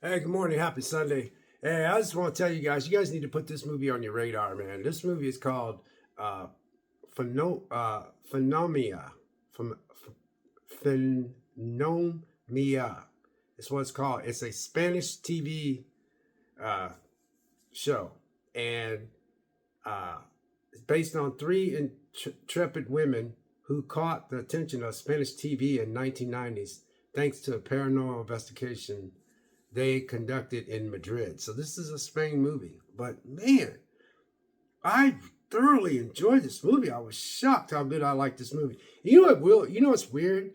Hey, good morning. Happy Sunday. Hey, I just want to tell you guys need to put this movie on your radar, man. This movie is called uh, Phenomia. Phem- Phenomia. It's what it's called. It's a Spanish TV uh, show. And uh, it's based on three intrepid women who caught the attention of Spanish TV in 1990s thanks to a paranormal investigation they conducted in Madrid. So this is a Spain movie. But man, I thoroughly enjoyed this movie. I was shocked how good I liked this movie. You know what, Will? You know what's weird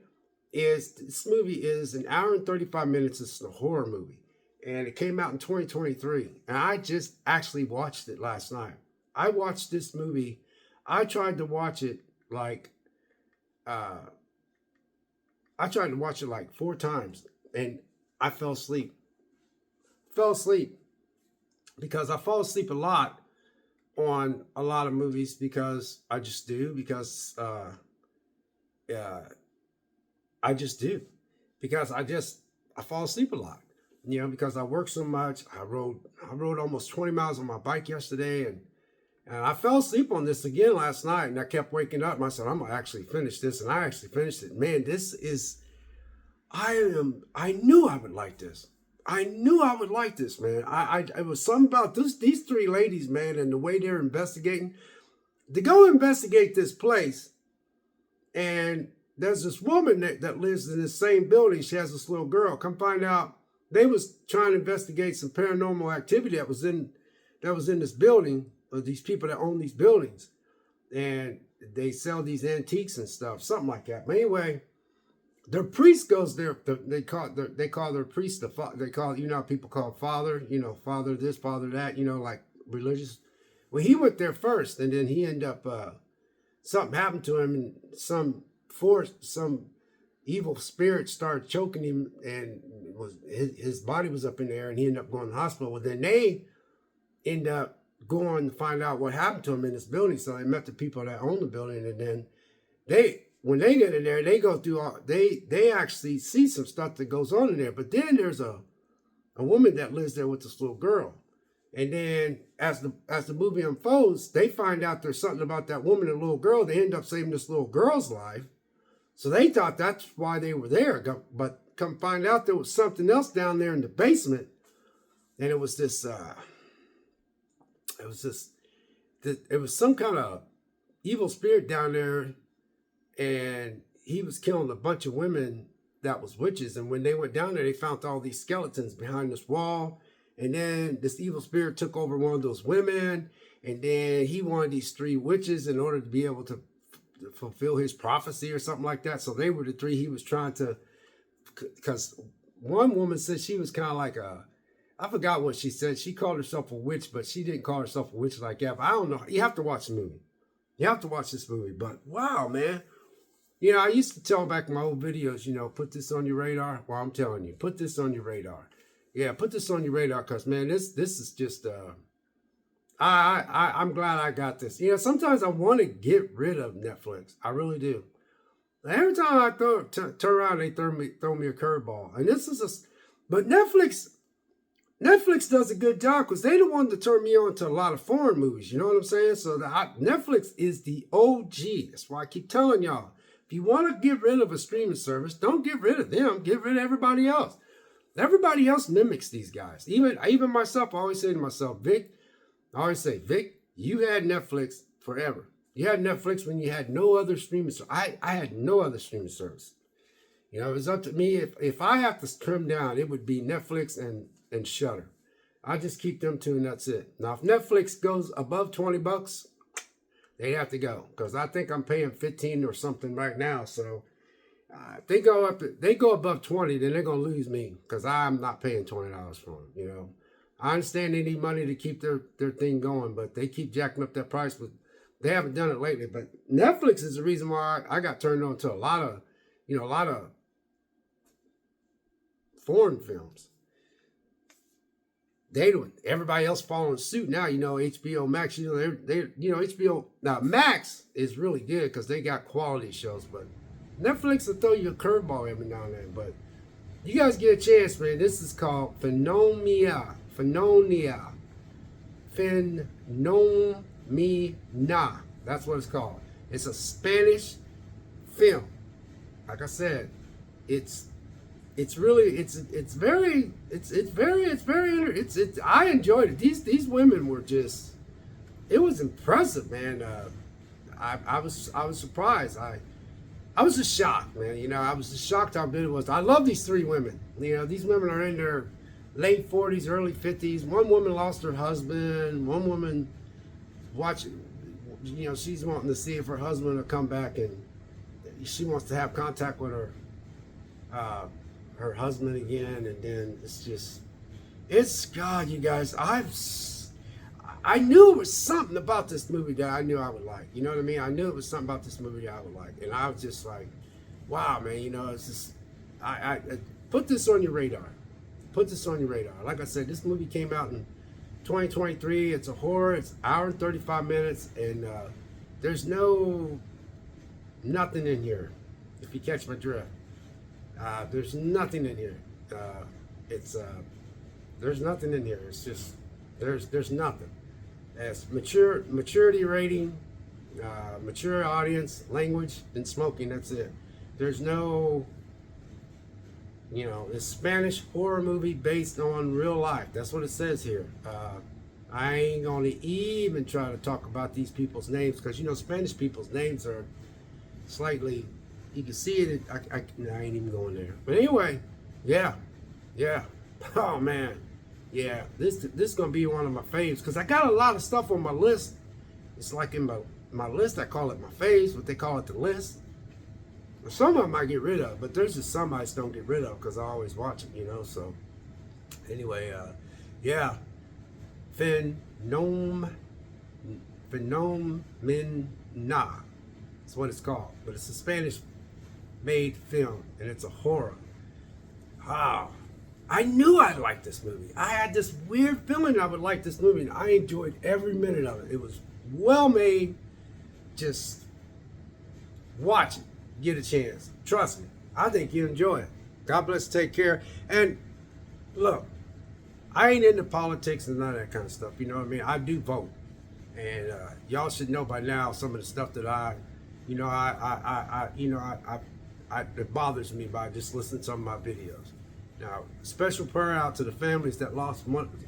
is this movie is an hour and 35 minutes. It's a horror movie, and it came out in 2023. And I just actually watched it last night. I watched this movie. I tried to watch it like uh, I tried to watch it like 4 times, and I fell asleep. Fell asleep because I fall asleep a lot on a lot of movies because I just do because uh, I just do because I fall asleep a lot, because I work so much. I rode almost 20 miles on my bike yesterday, and I fell asleep on this again last night, and I kept waking up and I said I'm gonna actually finish this, and I actually finished it. Man, this is I knew I would like this. I knew I would like this, man. It was something about these three ladies, man, and the way they're investigating. To go investigate this place, and there's this woman that lives in the same building. She has this little girl. Come find out, they was trying to investigate some paranormal activity that was in this building, or these people that own these buildings, and they sell these antiques and stuff, something like that. But anyway, their priest goes there. They call their priest they call, how people call father, father this, father that, like religious. Well, he went there first, and then he ended up something happened to him, and some evil spirit started choking him, and his body was up in there, and he ended up going to the hospital. Well, then they end up going to find out what happened to him in this building. So they met the people that own the building, and then when they get in there, they go through they actually see some stuff that goes on in there. But then there's a woman that lives there with this little girl. And then as the movie unfolds, they find out there's something about that woman and little girl. They end up saving this little girl's life. So they thought that's why they were there. But come find out there was something else down there in the basement. And it was some kind of evil spirit down there, and he was killing a bunch of women that was witches. And when they went down there, they found all these skeletons behind this wall. And then this evil spirit took over one of those women, and then he wanted these three witches in order to be able to fulfill his prophecy or something like that. So they were the three he was trying to, because one woman said she was kind of like I forgot what she said. She called herself a witch, but she didn't call herself a witch like that. But I don't know. You have to watch the movie. You have to watch this movie. But wow, man. I used to tell back in my old videos, put this on your radar. Well, I'm telling you, put this on your radar. Yeah, put this on your radar, because man, this is just I'm glad I got this. Sometimes I want to get rid of Netflix. I really do. Every time I turn around, they throw me a curveball. And this is but Netflix does a good job, because they the one to turn me on to a lot of foreign movies. You know what I'm saying? So Netflix is the OG. That's why I keep telling y'all. If you want to get rid of a streaming service, don't get rid of them. Get rid of everybody else. Everybody else mimics these guys. Even myself, I always say to myself, Vic, you had Netflix forever. You had Netflix when you had no other streaming service. I had no other streaming service. It was up to me. If I have to trim down, it would be Netflix and Shudder. I just keep them two, and that's it. Now, if Netflix goes above $20, they have to go, because I think I'm paying 15 or something right now. So if they go above 20, then they're gonna lose me, because I'm not paying $20 for them. I understand they need money to keep their thing going, but they keep jacking up that price. But they haven't done it lately. But Netflix is the reason why I got turned on to a lot of foreign films. Everybody else following suit now. HBO Max. HBO now. Max is really good because they got quality shows, but Netflix will throw you a curveball every now and then. But You guys get a chance, man. This is called Phenomena. Phenomena. Phenomena. That's what it's called. It's a Spanish film. Like I said, it's really I enjoyed it. These women were just, it was impressive, man. I was surprised. I was just shocked, man. You know, I was just shocked how good it was. I love these three women. You know, these women are in their late 40s, early 50s. One woman lost her husband. One woman she's wanting to see if her husband will come back, and she wants to have contact with her husband again. And then it's God, you guys. I knew it was something about this movie that I knew I would like. You know what I mean? I knew it was something about this movie that I would like. And I was just like, wow, man, you know, it's just, I put this on your radar. Put this on your radar. Like I said, this movie came out in 2023. It's a horror. It's an hour and 35 minutes. And there's nothing in here, if you catch my drift. There's nothing in here. There's nothing in here. It's just, there's nothing. As maturity rating, mature audience, language, and smoking. That's it. There's no, you know, it's Spanish horror movie based on real life. That's what it says here. I ain't gonna even try to talk about these people's names, because you know Spanish people's names are slightly. You can see it. I ain't even going there. But anyway, yeah. Oh man. Yeah, this is gonna be one of my faves, because I got a lot of stuff on my list. It's like in my list, I call it my faves, but they call it the list. Some of them I get rid of, but there's just some I just don't get rid of because I always watch it, you know. So anyway, yeah, Phenomena. That's what it's called, but it's a Spanish-made film, and it's a horror. Wow. I knew I'd like this movie. I had this weird feeling I would like this movie, and I enjoyed every minute of it. It was well made. Just watch it. Get a chance. Trust me. I think you'll enjoy it. God bless. Take care. And look, I ain't into politics and none of that kind of stuff. You know what I mean? I do vote. And y'all should know by now some of the stuff that it bothers me by just listening to some of my videos. Now, special prayer out to the families that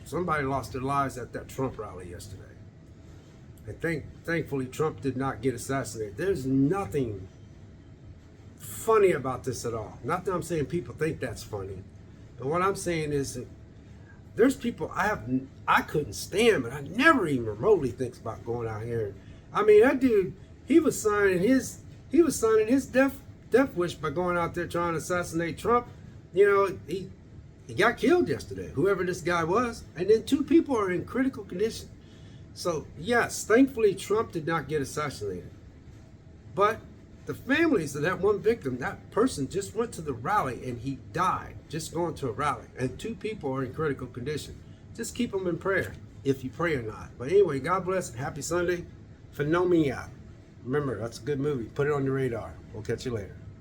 somebody lost their lives at that Trump rally yesterday. And thankfully, Trump did not get assassinated. There's nothing funny about this at all. Not that I'm saying people think that's funny, but what I'm saying is that there's people I couldn't stand, but I never even remotely thinks about going out here. I mean, that dude, he was signing his death wish by going out there trying to assassinate Trump. You know, he got killed yesterday, whoever this guy was. And then 2 people are in critical condition. So, yes, thankfully, Trump did not get assassinated. But the families of that one victim, that person just went to the rally and he died just going to a rally. And 2 people are in critical condition. Just keep them in prayer, if you pray or not. But anyway, God bless. Happy Sunday. Phenomena. Remember, that's a good movie. Put it on your radar. We'll catch you later.